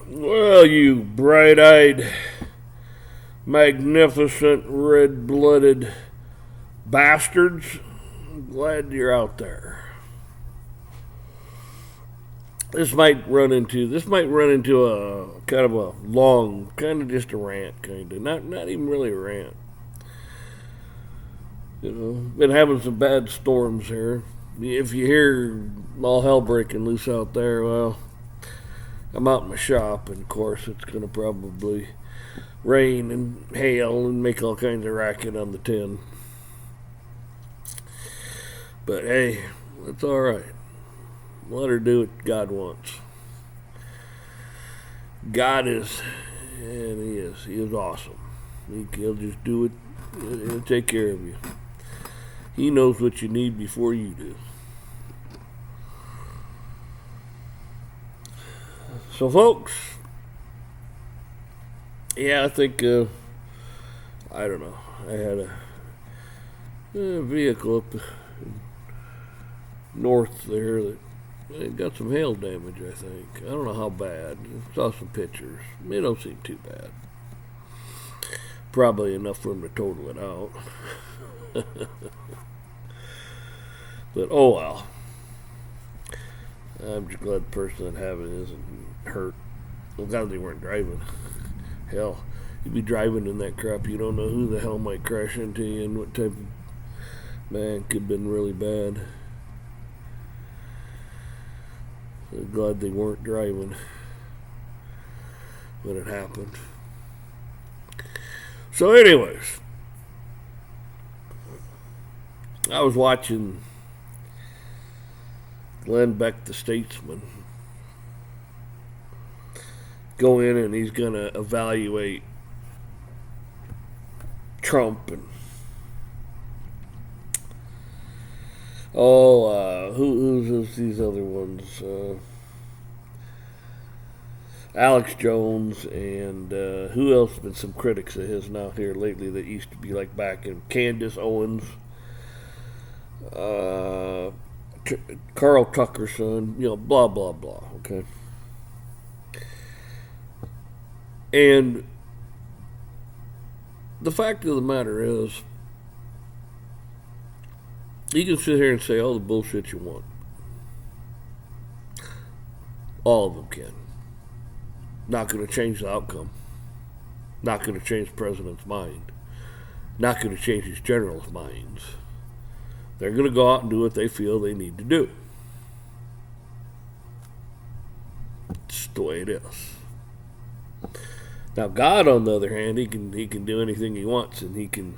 Well, you bright-eyed, magnificent, red-blooded bastards, I'm glad you're out there. This might run into a kind of a long, kind of just a rant, kind of not even really a rant. Been having some bad storms here. If you hear all hell breaking loose out there, well, I'm out in my shop, and of course it's going to probably rain and hail and make all kinds of racket on the tin. But hey, that's all right. Let her do what God wants. God is, and He is awesome. He'll just do it. He'll take care of you. He knows what you need before you do. So, folks, yeah, I think, I don't know. I had a vehicle up north there that got some hail damage, I think. I don't know how bad. I saw some pictures. It don't seem too bad. Probably enough for him to total it out. But, oh well. I'm just glad the person that have it isn't hurt. Well, glad they weren't driving. Hell, you'd be driving in that crap. You don't know who the hell might crash into you and what type of... Man, could have been really bad. So glad they weren't driving when it happened. So anyways, I was watching Glenn Beck, the statesman, go in and he's going to evaluate Trump and who's these other ones? Alex Jones and who else has been some critics of his now here lately that used to be like back in Candace Owens, Carl Tuckerson, blah, blah, blah, okay? And the fact of the matter is, you can sit here and say all the bullshit you want. All of them can. Not going to change the outcome. Not going to change the president's mind. Not going to change his generals' minds. They're going to go out and do what they feel they need to do. It's the way it is. Now, God, on the other hand, he can do anything he wants, and he can...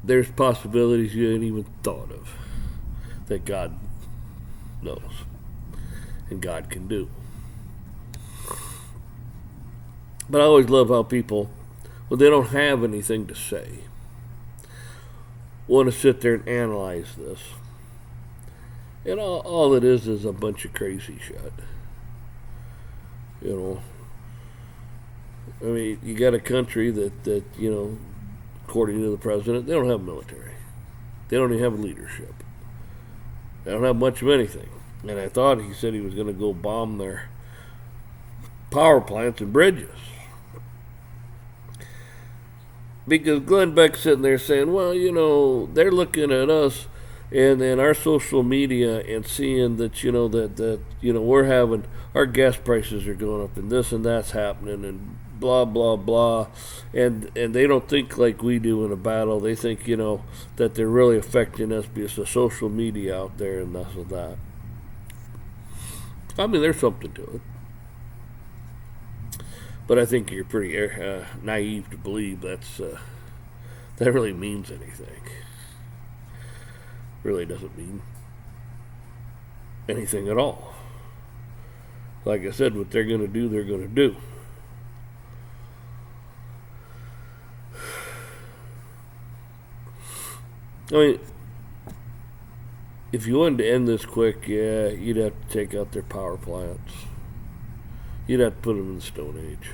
There's possibilities you ain't even thought of that God knows and God can do. But I always love how people, when they don't have anything to say, want to sit there and analyze this. And all it is a bunch of crazy shit. I mean, you got a country that according to the president, they don't have military. They don't even have leadership. They don't have much of anything. And I thought he said he was going to go bomb their power plants and bridges. Because Glenn Beck's sitting there saying, well, they're looking at us and then our social media and seeing that, we're having, our gas prices are going up and this and that's happening and blah, blah, blah. And they don't think like we do in a battle. They think, that they're really affecting us because of social media out there and this and that. I mean, there's something to it. But I think you're pretty naive to believe that really means anything. Really doesn't mean anything at all. Like I said, what they're going to do, they're going to do. I mean, if you wanted to end this quick, yeah, you'd have to take out their power plants. You'd have to put them in the Stone Age.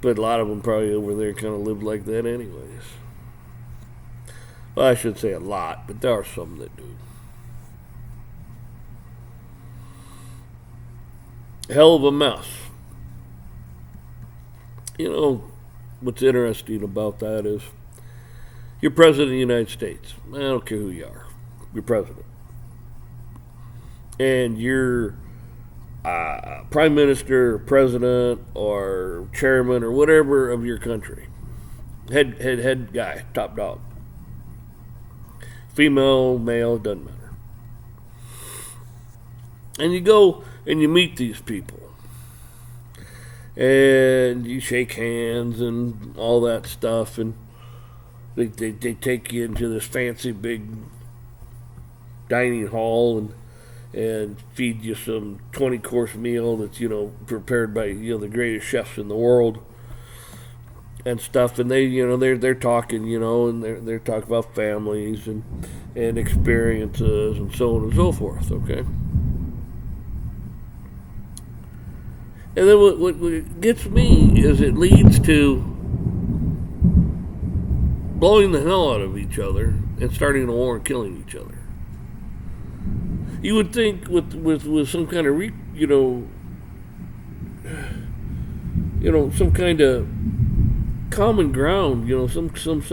But a lot of them probably over there kind of lived like that anyways. Well, I should say a lot, but there are some that do. hell of a mess. You know, what's interesting about that is you're president of the United States. I don't care who you are. You're president. And you're prime minister, or president, or chairman, or whatever of your country. Head guy, top dog. Female, male, doesn't matter. And you go and you meet these people. And you shake hands and all that stuff. And they take you into this fancy big dining hall and feed you some 20-course meal that's, prepared by, the greatest chefs in the world and stuff. And they, they're talking, and they're talking about families and experiences and so on and so forth, okay? And then what gets me is it leads to blowing the hell out of each other and starting a war and killing each other. You would think with some kind of some kind of common ground, some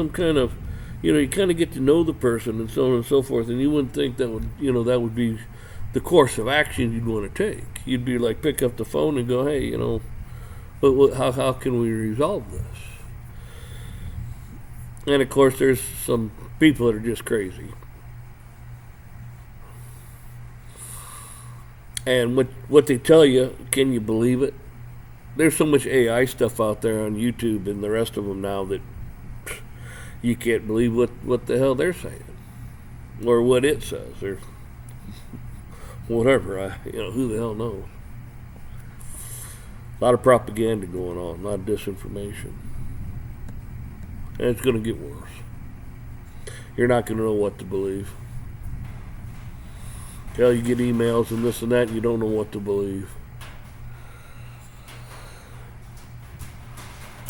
kind of, you kind of get to know the person and so on and so forth, and you wouldn't think that would be the course of action you'd want to take. You'd be like, pick up the phone and go, hey, but how can we resolve this? And of course, there's some people that are just crazy. And what they tell you, can you believe it? There's so much AI stuff out there on YouTube and the rest of them now that you can't believe what the hell they're saying. Or what it says, or whatever. Who the hell knows? A lot of propaganda going on, a lot of disinformation. And it's going to get worse. You're not going to know what to believe. Hell, you get emails and this and that, and you don't know what to believe.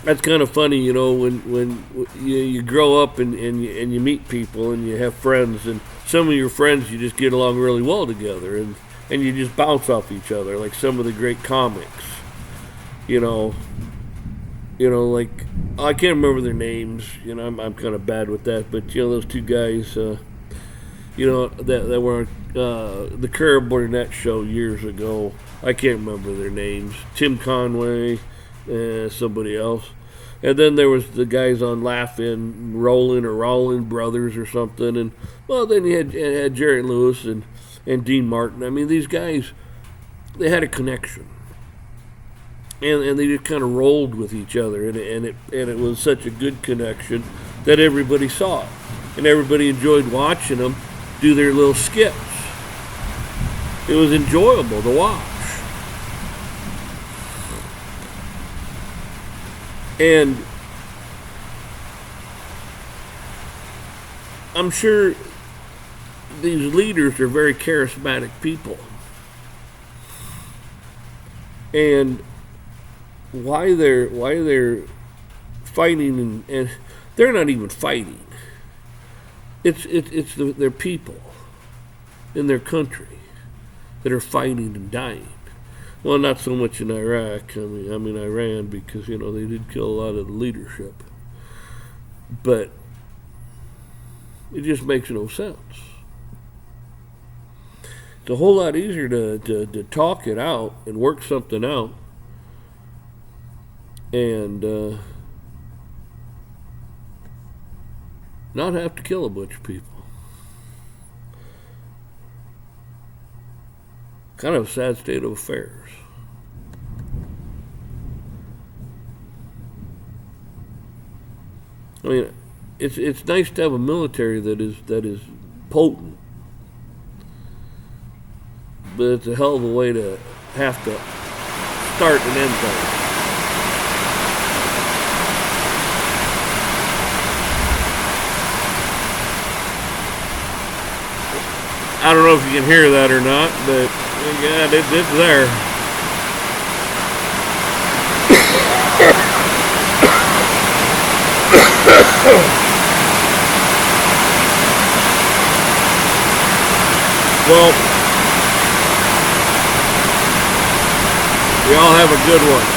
That's kind of funny, when you grow up and you meet people and you have friends, and some of your friends you just get along really well together, and you just bounce off each other, like some of the great comics. Like, I can't remember their names. I'm kind of bad with that, but those two guys, that were on the Carol Burnett show years ago. I can't remember their names. Tim Conway, somebody else. And then there was the guys on Laugh-In, Rowland Brothers or something. And, well, then you had Jerry Lewis and Dean Martin. I mean, these guys, they had a connection. And they just kind of rolled with each other. And it was such a good connection that everybody saw it. And everybody enjoyed watching them do their little skits. It was enjoyable to watch. And I'm sure these leaders are very charismatic people. And why they're fighting and they're not even fighting. It's their people in their country that are fighting and dying. Well, not so much in Iraq. I mean Iran, because they did kill a lot of the leadership. But it just makes no sense. It's a whole lot easier to talk it out and work something out, and not have to kill a bunch of people. Kind of a sad state of affairs. I mean, it's nice to have a military that is potent, but it's a hell of a way to have to start and end things. I don't know if you can hear that or not, but yeah, it's there. Well, Y'all have a good one.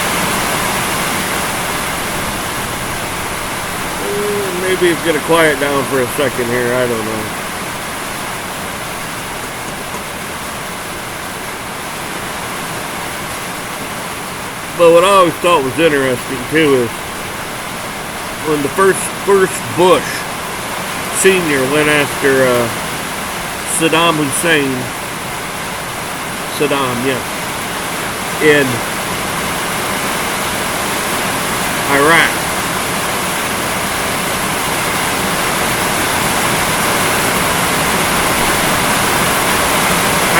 Maybe it's going to quiet down for a second here. I don't know. But what I always thought was interesting too is when the first Bush Sr. went after Saddam Hussein, in Iraq.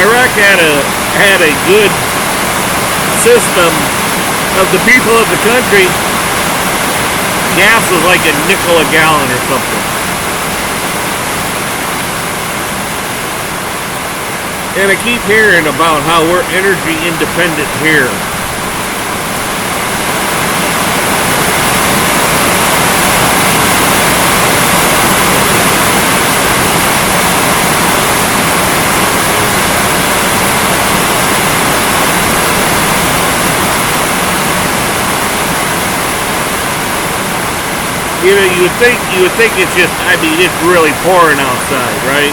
Iraq had a good system of the people of the country. Gas was like a nickel a gallon or something. And I keep hearing about how we're energy independent here. You know, you would think it's just, I mean, it's really pouring outside, right?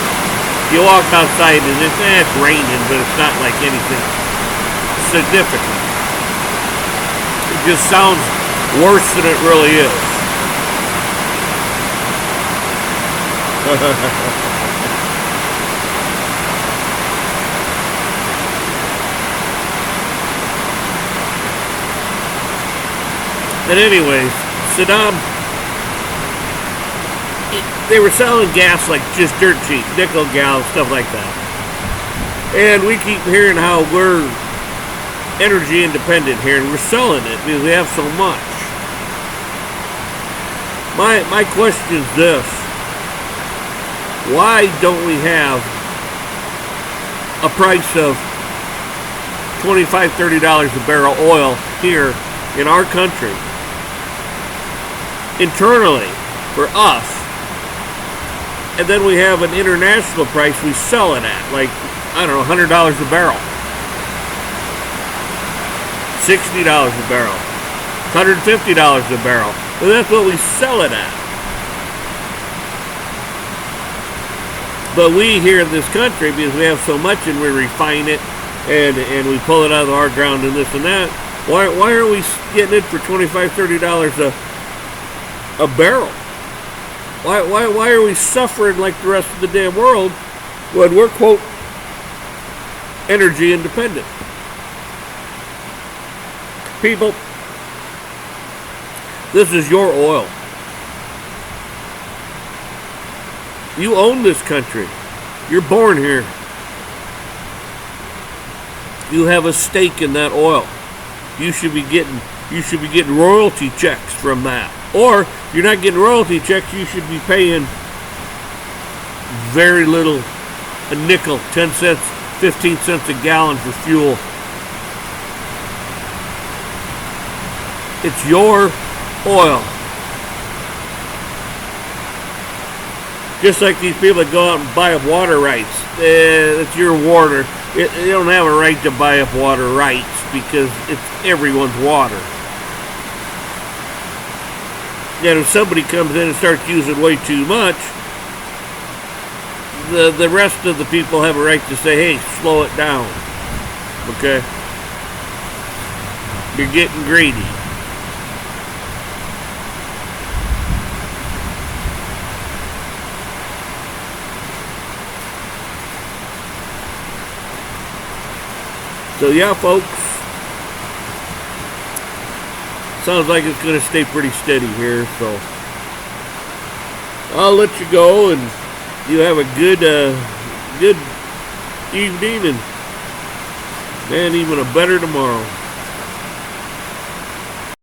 You walk outside and it's raining, but it's not like anything significant. It just sounds worse than it really is. And anyways, Saddam, they were selling gas like just dirt cheap, nickel a gallon, stuff like that. And we keep hearing how we're energy independent here, and we're selling it because we have so much. My question is this: why don't we have a price of $25, $30 a barrel oil here in our country internally for us? And then we have an international price we sell it at, like, I don't know, $100 a barrel. $60 a barrel. $150 a barrel. And that's what we sell it at. But we here in this country, because we have so much and we refine it and we pull it out of our ground and this and that, why are we getting it for $25, $30 a barrel? Why are we suffering like the rest of the damn world when we're, quote, energy independent? People, this is your oil. You own this country. You're born here. You have a stake in that oil. You should be getting royalty checks from that. Or if you're not getting royalty checks, you should be paying very little, a nickel, 10 cents, 15 cents a gallon for fuel. It's your oil. Just like these people that go out and buy up water rights. It's your water. They don't have a right to buy up water rights because it's everyone's water. And if somebody comes in and starts using way too much, the rest of the people have a right to say, hey, slow it down. Okay? You're getting greedy. So yeah, folks, sounds like it's going to stay pretty steady here, so I'll let you go, and you have a good evening, and man, even a better tomorrow.